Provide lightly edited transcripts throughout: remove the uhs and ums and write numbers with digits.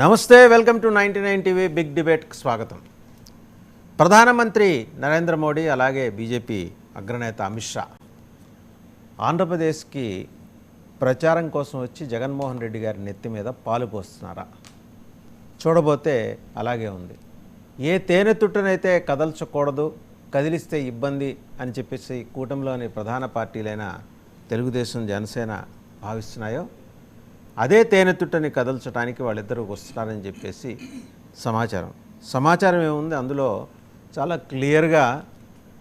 నమస్తే, welcome to 99 TV big డిబేట్కి స్వాగతం. ప్రధానమంత్రి నరేంద్ర మోడీ అలాగే బీజేపీ అగ్రనేత అమిత్ షా ఆంధ్రప్రదేశ్కి ప్రచారం కోసం వచ్చి జగన్మోహన్ రెడ్డి గారి నెత్తి మీద పాలు పోస్తున్నారా? చూడబోతే అలాగే ఉంది. ఏ తేనె తుట్టునైతే కదల్చకూడదు, కదిలిస్తే ఇబ్బంది అని చెప్పేసి కూటమిలోని ప్రధాన పార్టీలైన తెలుగుదేశం, జనసేన భావిస్తున్నాయో అదే తేనెతుట్టని కదల్చడానికి వాళ్ళిద్దరూ వస్తున్నారని చెప్పేసి సమాచారం ఏముంది అందులో చాలా క్లియర్గా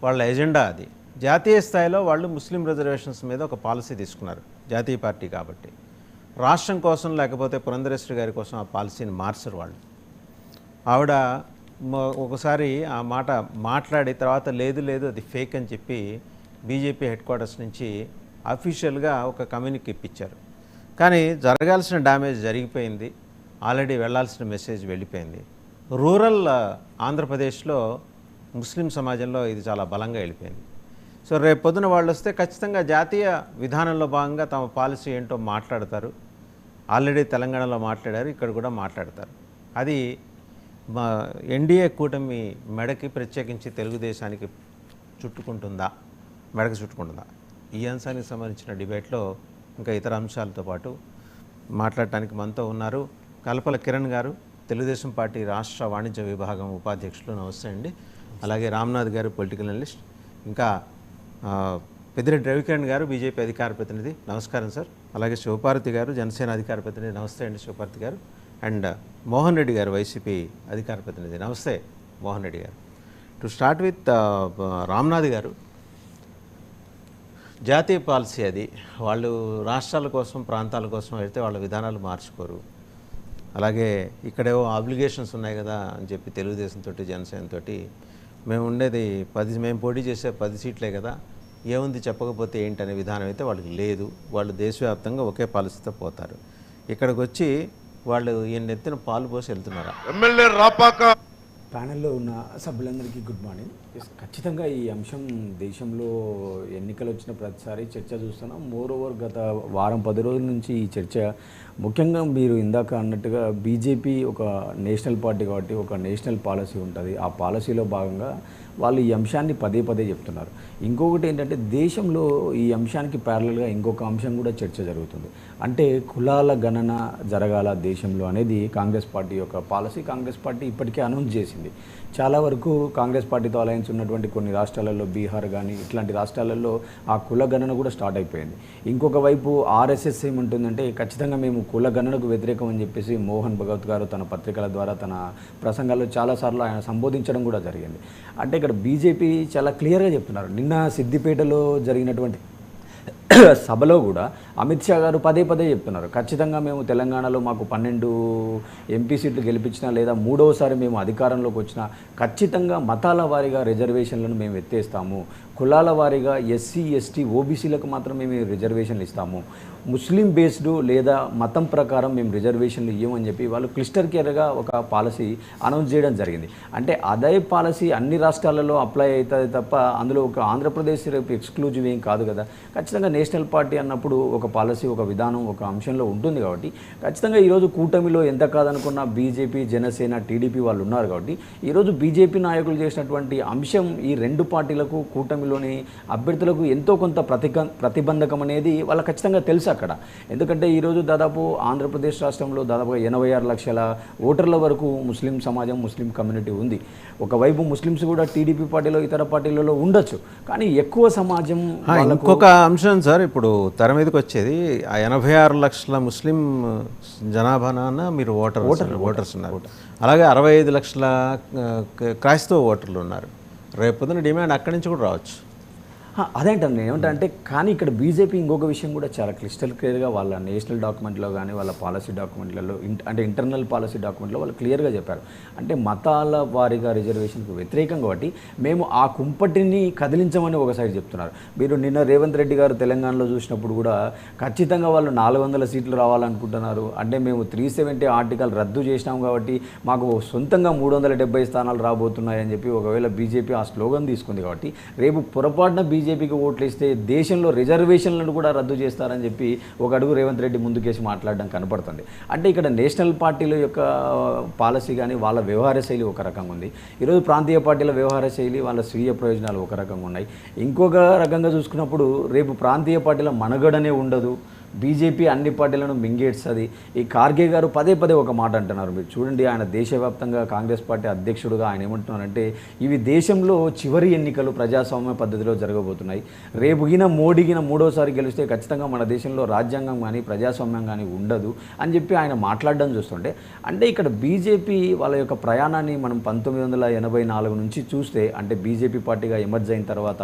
వాళ్ళ ఎజెండా అది. జాతీయ స్థాయిలో వాళ్ళు ముస్లిం రిజర్వేషన్స్ మీద ఒక పాలసీ తీసుకున్నారు, జాతీయ పార్టీ కాబట్టి. రాష్ట్రం కోసం లేకపోతే పురంధరేశ్వరి గారి కోసం ఆ పాలసీని మార్చరు వాళ్ళు. ఆవిడ ఒకసారి ఆ మాట మాట్లాడి తర్వాత లేదు అది ఫేక్ అని చెప్పి బీజేపీ హెడ్ క్వార్టర్స్ నుంచి అఫీషియల్గా ఒక కమ్యూనికే ఇప్పించారు. కానీ జరగాల్సిన డ్యామేజ్ జరిగిపోయింది, ఆల్రెడీ వెళ్ళాల్సిన మెసేజ్ వెళ్ళిపోయింది. రూరల్ ఆంధ్రప్రదేశ్లో ముస్లిం సమాజంలో ఇది చాలా బలంగా వెళ్ళిపోయింది. సో రేపు పొద్దున వాళ్ళు వస్తే ఖచ్చితంగా జాతీయ విధానంలో భాగంగా తమ పాలసీ ఏంటో మాట్లాడతారు. ఆల్రెడీ తెలంగాణలో మాట్లాడారు, ఇక్కడ కూడా మాట్లాడతారు. అది ఎన్డీఏ కూటమి మెడకి, ప్రత్యేకించి తెలుగుదేశానికి మెడకి చుట్టుకుంటుందా? ఈ అంశానికి సంబంధించిన డిబేట్లో ఇంకా ఇతర అంశాలతో పాటు మాట్లాడటానికి మనతో ఉన్నారు కల్పల కిరణ్ గారు, తెలుగుదేశం పార్టీ రాష్ట్ర వాణిజ్య విభాగం ఉపాధ్యక్షులు. నమస్తే అండి. అలాగే రామ్నాథ్ గారు, పొలిటికల్ అనలిస్ట్. ఇంకా పెద్దిరెడ్డి రవికిరణ్ గారు, బీజేపీ అధికార ప్రతినిధి. నమస్కారం సార్. అలాగే శివపార్వతి గారు, జనసేన అధికార ప్రతినిధి. నమస్తే అండి శివపార్వతి గారు. అండ్ మోహన్ రెడ్డి గారు, వైసీపీ అధికార ప్రతినిధి. నమస్తే మోహన్ రెడ్డి గారు. టు స్టార్ట్ విత్ రామ్నాథ్ గారు, జాతీయ పాలసీ అది. వాళ్ళు రాష్ట్రాల కోసం, ప్రాంతాల కోసం అయితే వాళ్ళ విధానాలు మార్చుకోరు. అలాగే ఇక్కడేవో ఆబ్లిగేషన్స్ ఉన్నాయి కదా అని చెప్పి తెలుగుదేశంతో, జనసేనతో మేము పోటీ చేసే 10 సీట్లే కదా, ఏముంది చెప్పకపోతే ఏంటనే విధానం అయితే వాళ్ళకి లేదు. వాళ్ళు దేశవ్యాప్తంగా ఒకే పాలసీతో పోతారు. ఇక్కడికి వచ్చి వాళ్ళు ఈయన ఎత్తిన పాలు పోసి వెళ్తున్నారా? ఎమ్మెల్యే రాపాక ప్యానెల్లో ఉన్న సభ్యులందరికీ గుడ్ మార్నింగ్. ఖచ్చితంగా ఈ అంశం దేశంలో ఎన్నికలు వచ్చిన ప్రతిసారి చర్చ చూస్తున్నాం. మోరోవర్ గత వారం 10 రోజుల నుంచి ఈ చర్చ ముఖ్యంగా మీరు ఇందాక అన్నట్టుగా బీజేపీ ఒక నేషనల్ పార్టీ కాబట్టి ఒక నేషనల్ పాలసీ ఉంటుంది. ఆ పాలసీలో భాగంగా వాళ్ళు ఈ అంశాన్ని పదే చెప్తున్నారు. ఇంకొకటి ఏంటంటే దేశంలో ఈ అంశానికి ప్యారలల్గా ఇంకొక అంశం కూడా చర్చ జరుగుతుంది. అంటే కులాల గణన జరగాల దేశంలో అనేది కాంగ్రెస్ పార్టీ యొక్క పాలసీ. కాంగ్రెస్ పార్టీ ఇప్పటికే అనౌన్స్ చేసింది. చాలా వరకు కాంగ్రెస్ పార్టీతో అలయన్స్ ఉన్నటువంటి కొన్ని రాష్ట్రాలలో, బీహార్ కానీ ఇట్లాంటి రాష్ట్రాలలో ఆ కుల గణన కూడా స్టార్ట్ అయిపోయింది. ఇంకొక వైపు ఆర్ఎస్ఎస్ ఏమంటుందంటే ఖచ్చితంగా మేము కుల గణనకు వ్యతిరేకం అని చెప్పేసి మోహన్ భగవత్ గారు తన పత్రికల ద్వారా, తన ప్రసంగాల్లో చాలాసార్లు ఆయన సంబోధించడం కూడా జరిగింది. అంటే ఇక్కడ బీజేపీ చాలా క్లియర్గా చెప్తున్నారు. నిన్న సిద్దిపేటలో జరిగినటువంటి సభలో కూడా అమిత్ షా గారు పదే చెప్తున్నారు, ఖచ్చితంగా మేము తెలంగాణలో మాకు 12 ఎంపీ సీట్లు గెలిపించినా లేదా మూడవసారి మేము అధికారంలోకి వచ్చినా ఖచ్చితంగా మతాల వారీగా రిజర్వేషన్లను మేము ఎత్తేస్తాము, కులాల వారీగా ఎస్సీ ఎస్టీ ఓబీసీలకు మాత్రం మేము రిజర్వేషన్లు ఇస్తాము, ముస్లిం బేస్డ్ లేదా మతం ప్రకారం మేము రిజర్వేషన్లు ఇవ్వమని చెప్పి వాళ్ళు క్లిస్టర్ కేర్గా ఒక పాలసీ అనౌన్స్ చేయడం జరిగింది. అంటే అదే పాలసీ అన్ని రాష్ట్రాలలో అప్లై అవుతుంది తప్ప అందులో ఒక ఆంధ్రప్రదేశ్ రేపు ఎక్స్క్లూజివ్ ఏం కాదు కదా. ఖచ్చితంగా నేషనల్ పార్టీ అన్నప్పుడు ఒక పాలసీ, ఒక విధానం, ఒక అంశంలో ఉంటుంది కాబట్టి ఖచ్చితంగా ఈరోజు కూటమిలో ఎంత కాదనుకున్నా బీజేపీ, జనసేన, టీడీపీ వాళ్ళు ఉన్నారు కాబట్టి ఈరోజు బీజేపీ నాయకులు చేసినటువంటి అంశం ఈ రెండు పార్టీలకు, కూటమిలోని అభ్యర్థులకు ఎంతో కొంత ప్రతిబంధకం అనేది వాళ్ళకి ఖచ్చితంగా తెలుసు అక్కడ. ఎందుకంటే ఈరోజు దాదాపు ఆంధ్రప్రదేశ్ రాష్ట్రంలో దాదాపుగా 86 లక్షల ఓటర్ల వరకు ముస్లిం సమాజం, ముస్లిం కమ్యూనిటీ ఉంది. ఒకవైపు ముస్లిమ్స్ కూడా టీడీపీ పార్టీలో, ఇతర పార్టీలలో ఉండొచ్చు, కానీ ఎక్కువ సమాజం. ఇంకొక అంశం సార్, ఇప్పుడు తెర మీదకి వచ్చేది ఆ 86 లక్షల ముస్లిం జనాభాన మీరు ఓటర్స్ ఉన్నారు. అలాగే 65 లక్షల క్రైస్తవ ఓటర్లు ఉన్నారు. రేపొద్దున డిమాండ్ అక్కడి నుంచి కూడా రావచ్చు. అదేంటాను నేను ఏమంటే, కానీ ఇక్కడ బీజేపీ ఇంకొక విషయం కూడా చాలా క్లిస్టల్ క్లియర్గా వాళ్ళ నేషనల్ డాక్యుమెంట్లో కానీ వాళ్ళ పాలసీ డాక్యుమెంట్లలో, అంటే ఇంటర్నల్ పాలసీ డాక్యుమెంట్లో వాళ్ళు క్లియర్గా చెప్పారు. అంటే మతాల వారీగా రిజర్వేషన్కు వ్యతిరేకం కాబట్టి మేము ఆ కుంపటిని కదిలించమని ఒక సైడ్ చెప్తున్నారు. మీరు నిన్న రేవంత్ రెడ్డి గారు తెలంగాణలో చూసినప్పుడు కూడా ఖచ్చితంగా వాళ్ళు 400 సీట్లు రావాలనుకుంటున్నారు. అంటే మేము 370 ఆర్టికల్ రద్దు చేసినాం కాబట్టి మాకు సొంతంగా 370 స్థానాలు రాబోతున్నాయని చెప్పి ఒకవేళ బీజేపీ ఆ స్లోగన్ తీసుకుంది కాబట్టి రేపు పొరపాటున బీజేపీకి ఓట్లు ఇస్తే దేశంలో రిజర్వేషన్లను కూడా రద్దు చేస్తారని చెప్పి ఒక అడుగు రేవంత్ రెడ్డి ముందుకేసి మాట్లాడడం కనపడుతుంది. అంటే ఇక్కడ నేషనల్ పార్టీల యొక్క పాలసీ కానీ వాళ్ళ వ్యవహార శైలి ఒక రకంగా ఉంది. ఈరోజు ప్రాంతీయ పార్టీల వ్యవహార శైలి వాళ్ళ స్వీయ ప్రయోజనాలు ఒక రకంగా ఉన్నాయి. ఇంకొక రకంగా చూసుకున్నప్పుడు రేపు ప్రాంతీయ పార్టీల మనుగడనే ఉండదు, బీజేపీ అన్ని పార్టీలను మింగేస్తుంది. ఈ ఖార్గే గారు పదే పదే ఒక మాట అంటున్నారు. మీరు చూడండి, ఆయన దేశవ్యాప్తంగా కాంగ్రెస్ పార్టీ అధ్యక్షుడుగా ఆయన ఏమంటున్నారంటే ఇవి దేశంలో చివరి ఎన్నికలు ప్రజాస్వామ్య పద్ధతిలో జరగబోతున్నాయి. రేపు మోడీగిన మూడోసారి గెలిస్తే ఖచ్చితంగా మన దేశంలో రాజ్యాంగం కానీ ప్రజాస్వామ్యం కానీ ఉండదు అని చెప్పి ఆయన మాట్లాడడం చూస్తుంటే, అంటే ఇక్కడ బీజేపీ వాళ్ళ యొక్క ప్రయాణాన్ని మనం 1984 నుంచి చూస్తే, అంటే బీజేపీ పార్టీగా ఎమర్జ్ అయిన తర్వాత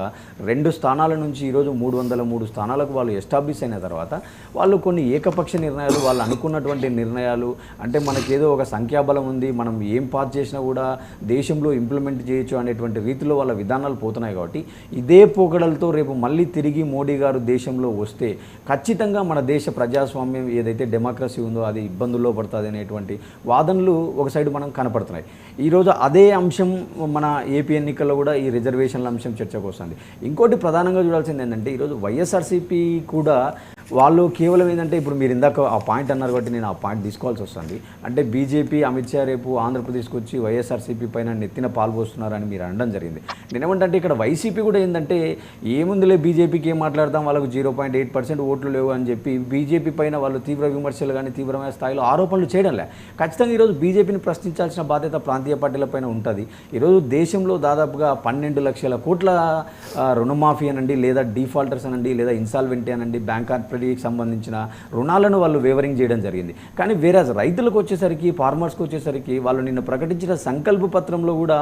2 స్థానాల నుంచి ఈరోజు 303 స్థానాలకు వాళ్ళు ఎస్టాబ్లిష్ అయిన తర్వాత వాళ్ళు కొన్ని ఏకపక్ష నిర్ణయాలు, వాళ్ళు అనుకున్నటువంటి నిర్ణయాలు, అంటే మనకేదో ఒక సంఖ్యాబలం ఉంది, మనం ఏం పాస్ చేసినా కూడా దేశంలో ఇంప్లిమెంట్ చేయొచ్చు అనేటువంటి రీతిలో వాళ్ళ విధానాలు పోతున్నాయి. కాబట్టి ఇదే పోకడలతో రేపు మళ్ళీ తిరిగి మోడీ గారు దేశంలో వస్తే ఖచ్చితంగా మన దేశ ప్రజాస్వామ్యం ఏదైతే డెమోక్రసీ ఉందో అది ఇబ్బందుల్లో పడుతుంది అనేటువంటి వాదనలు ఒక సైడ్ మనం కనపడుతున్నాయి. ఈరోజు అదే అంశం మన ఏపీ ఎన్నికల్లో కూడా ఈ రిజర్వేషన్ల అంశం చర్చకు వస్తుంది. ఇంకోటి ప్రధానంగా చూడాల్సింది ఏంటంటే ఈరోజు వైఎస్ఆర్సీపీ కూడా వాళ్ళు కేవలం ఏంటంటే ఇప్పుడు మీరు ఇందాక ఆ పాయింట్ అన్నారు కాబట్టి నేను ఆ పాయింట్ తీసుకోవాల్సి వస్తుంది. అంటే బీజేపీ అమిత్ షా రేపు ఆంధ్రప్రదేశ్కి వచ్చి వైఎస్ఆర్సీపీ పైన నెత్తిన పాల్పోస్తున్నారని మీరు అనడం జరిగింది. నేనేమంటే ఇక్కడ వైసీపీ కూడా ఏంటంటే ఏముందిలే బీజేపీకి ఏం మాట్లాడతాం, వాళ్ళకు 0.8% ఓట్లు లేవు అని చెప్పి బీజేపీ పైన వాళ్ళు తీవ్ర విమర్శలు కానీ తీవ్రమైన స్థాయిలో ఆరోపణలు చేయడంలే. ఖచ్చితంగా ఈరోజు బీజేపీని ప్రశ్నించాల్సిన బాధ్యత ప్రాంతీయ పార్టీల పైన ఉంటుంది. ఈరోజు దేశంలో దాదాపుగా 12 లక్షల కోట్ల రుణమాఫీ అనండి, లేదా డిఫాల్టర్స్ అనండి, లేదా ఇన్సాల్వెంటీ అనండి, బ్యాంక్ సంబంధించిన రుణాలను వాళ్ళు వేవరింగ్ చేయడం జరిగింది. కానీ వేరే రైతులకు వచ్చేసరికి, ఫార్మర్స్కి వచ్చేసరికి వాళ్ళు నిన్న ప్రకటించిన సంకల్ప పత్రంలో కూడా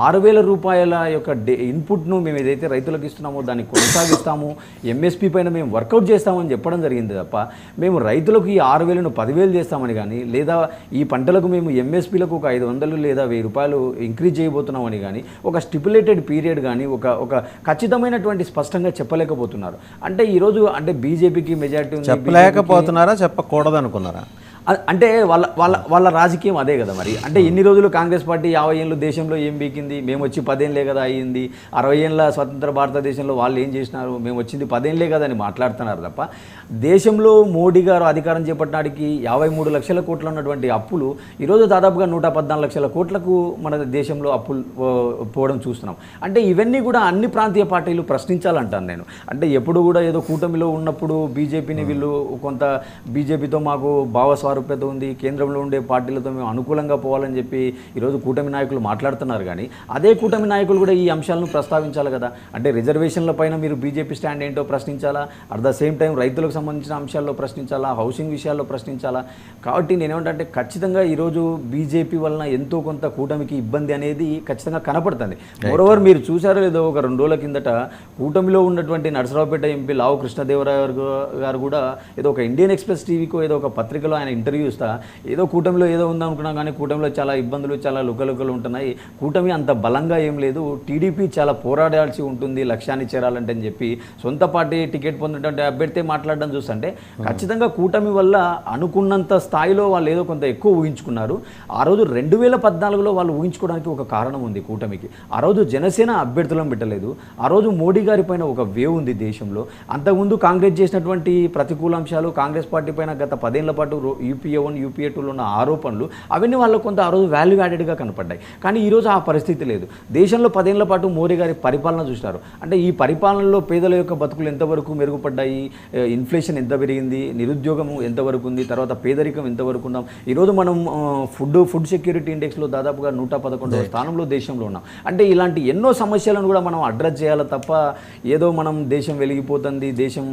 6,000 రూపాయల యొక్క ఇన్పుట్ను మేము ఏదైతే రైతులకు ఇస్తున్నామో దాన్ని కొనసాగిస్తాము, ఎంఎస్పీ పైన మేము వర్కౌట్ చేస్తామని చెప్పడం జరిగింది తప్ప మేము రైతులకు ఈ 6,000ను 10,000 చేస్తామని కానీ, లేదా ఈ పంటలకు మేము ఎంఎస్పీలకు ఒక 500 లేదా 1,000 రూపాయలు ఇంక్రీజ్ చేయబోతున్నామని కానీ ఒక స్టిపులేటెడ్ పీరియడ్ కానీ ఒక ఖచ్చితమైనటువంటి స్పష్టంగా చెప్పలేకపోతున్నారు. అంటే ఈరోజు అంటే బీజేపీకి మెజారిటీ చెప్పలేకపోతున్నారా, చెప్పకూడదు అనుకున్నారా? అంటే వాళ్ళ రాజకీయం అదే కదా మరి. అంటే ఎన్ని రోజులు కాంగ్రెస్ పార్టీ 50 ఏళ్ళు దేశంలో ఏం బీకింది, మేము వచ్చి 10 ఏళ్ళే కదా అయ్యింది, 60 ఏళ్ళ స్వతంత్ర భారతదేశంలో వాళ్ళు ఏం చేసినారు, మేము వచ్చింది 10 ఏళ్ళే కదా అని మాట్లాడుతున్నారు తప్ప దేశంలో మోడీ గారు అధికారం చేపట్టడానికి 53 లక్షల కోట్లు ఉన్నటువంటి అప్పులు ఈరోజు దాదాపుగా 114 లక్షల కోట్లకు మన దేశంలో అప్పులు పోవడం చూస్తున్నాం. అంటే ఇవన్నీ కూడా అన్ని ప్రాంతీయ పార్టీలు ప్రశ్నించాలంటాను నేను. అంటే ఎప్పుడు కూడా ఏదో కూటమిలో ఉన్నప్పుడు బీజేపీని వీళ్ళు కొంత బీజేపీతో మాకు భావస్వామ్యం రూపేత ఉంది, కేంద్రంలో ఉండే పార్టీలతో మేము అనుకూలంగా పోవాలని చెప్పి ఈరోజు కూటమి నాయకులు మాట్లాడుతున్నారు. కానీ అదే కూటమి నాయకులు కూడా ఈ అంశాలను ప్రస్తావించాలి కదా. అంటే రిజర్వేషన్ల పైన మీరు బీజేపీ స్టాండ్ ఏంటో ప్రశ్నించాలా, అట్ ద సేమ్ టైం రైతులకు సంబంధించిన అంశాల్లో ప్రశ్నించాలా, హౌసింగ్ విషయాల్లో ప్రశ్నించాలా. కాబట్టి నేనేమంటే ఖచ్చితంగా ఈరోజు బీజేపీ వలన ఎంతో కొంత కూటమికి ఇబ్బంది అనేది ఖచ్చితంగా కనపడుతుంది. మోరోవర్ మీరు చూసారో లేదో ఒక 2 రోజుల కిందట కూటమిలో ఉన్నటువంటి నరసరావుపేట ఎంపీ లావు కృష్ణదేవరాయలు గారు కూడా ఏదో ఒక ఇండియన్ ఎక్స్ప్రెస్ టీవీకో ఏదో ఒక పత్రికలో ఆయన ఇంటర్వ్యూ ఇస్తా ఏదో కూటమిలో ఏదో ఉందనుకున్నాం కానీ కూటమిలో చాలా ఇబ్బందులు, చాలా లుకలుకలు ఉంటున్నాయి, కూటమి అంత బలంగా ఏం లేదు, టీడీపీ చాలా పోరాడాల్సి ఉంటుంది లక్ష్యాన్ని చేరాలంటే అని చెప్పి సొంత పార్టీ టికెట్ పొందినటువంటి అభ్యర్థి మాట్లాడడం చూస్తుంటే ఖచ్చితంగా కూటమి వల్ల అనుకున్నంత స్థాయిలో వాళ్ళు ఏదో కొంత ఎక్కువ ఊహించుకున్నారు. ఆ రోజు 2014లో వాళ్ళు ఊహించుకోవడానికి ఒక కారణం ఉంది కూటమికి. ఆ రోజు జనసేన అభ్యర్థులను పెట్టలేదు, ఆ రోజు మోడీ గారి పైన ఒక వేవ్ ఉంది దేశంలో. అంతకుముందు కాంగ్రెస్ చేసినటువంటి ప్రతికూల అంశాలు, కాంగ్రెస్ పార్టీ పైన గత 10 ఏళ్ల పాటు యూపీఏ 1 యూపీఏ 2లో ఉన్న ఆరోపణలు అవన్నీ వాళ్ళకు కొంత ఆ రోజు వాల్యూ యాడెడ్గా కనపడ్డాయి. కానీ ఈరోజు ఆ పరిస్థితి లేదు. దేశంలో 10 ఏళ్ల పాటు మోడీ గారి పరిపాలన చూసినారు. అంటే ఈ పరిపాలనలో పేదల యొక్క బతుకులు ఎంతవరకు మెరుగుపడ్డాయి, ఇన్ఫ్లేషన్ ఎంత పెరిగింది, నిరుద్యోగం ఎంతవరకు ఉంది, తర్వాత పేదరికం ఎంతవరకు ఉన్నాం. ఈరోజు మనం ఫుడ్ సెక్యూరిటీ ఇండెక్స్లో దాదాపుగా 111వ స్థానంలో దేశంలో ఉన్నాం. అంటే ఇలాంటి ఎన్నో సమస్యలను కూడా మనం అడ్రస్ చేయాలి తప్ప ఏదో మనం దేశం వెలిగిపోతుంది, దేశం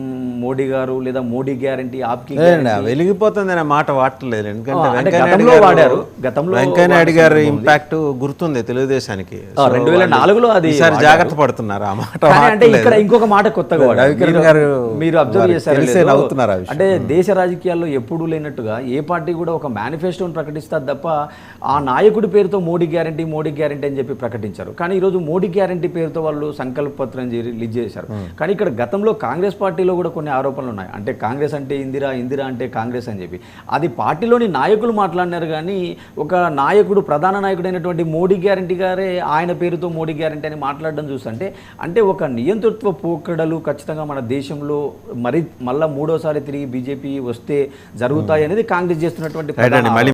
మోడీ గారు లేదా మోడీ గ్యారంటీ ఆప్కి వెలిగిపోతుంది అనే మాట వాడలేదు. ఎందుకంటే గతంలో వెంకయ్యనాయుడు గారి ఇంపాక్ట్ గుర్తుంది తెలుగుదేశానికి. 2004లో అది జాగ్రత్త పడుతున్నారు ఆ మాట. అంటే ఇక్కడ ఇంకొక మాట కొత్తగా మీరు అబ్జర్వ్ చేశారు, అంటే దేశ రాజకీయాల్లో ఎప్పుడూ లేనట్టుగా ఏ పార్టీ కూడా ఒక మేనిఫెస్టోని ప్రకటిస్తారు తప్ప ఆ నాయకుడి పేరుతో మోడీ గ్యారంటీ అని చెప్పి ప్రకటించారు. కానీ ఈరోజు మోడీ గ్యారంటీ పేరుతో వాళ్ళు సంకల్ప పత్రం రిలీజ్ చేశారు. కానీ ఇక్కడ గతంలో కాంగ్రెస్ పార్టీలో కూడా కొన్ని ఆరోపణలు ఉన్నాయి. అంటే కాంగ్రెస్ అంటే ఇందిరా, ఇందిరా అంటే కాంగ్రెస్ అని చెప్పి అది పార్టీలోని నాయకులు మాట్లాడినారు కానీ ఒక నాయకుడు ప్రధాన నాయకుడైనటువంటి మోడీ గ్యారంటీ గారే ఆయన పేరుతో మోడీ గ్యారంటీ అని మాట్లాడడం చూస్తుంటే అంటే ఒక నియంతృత్వ పోకడలు ఖచ్చితంగా మన దేశంలో మళ్ళా మూడోసారి తిరిగి బీజేపీ వస్తే జరుగుతాయి అనేది కాంగ్రెస్ చేస్తున్నటువంటి ప్రధాన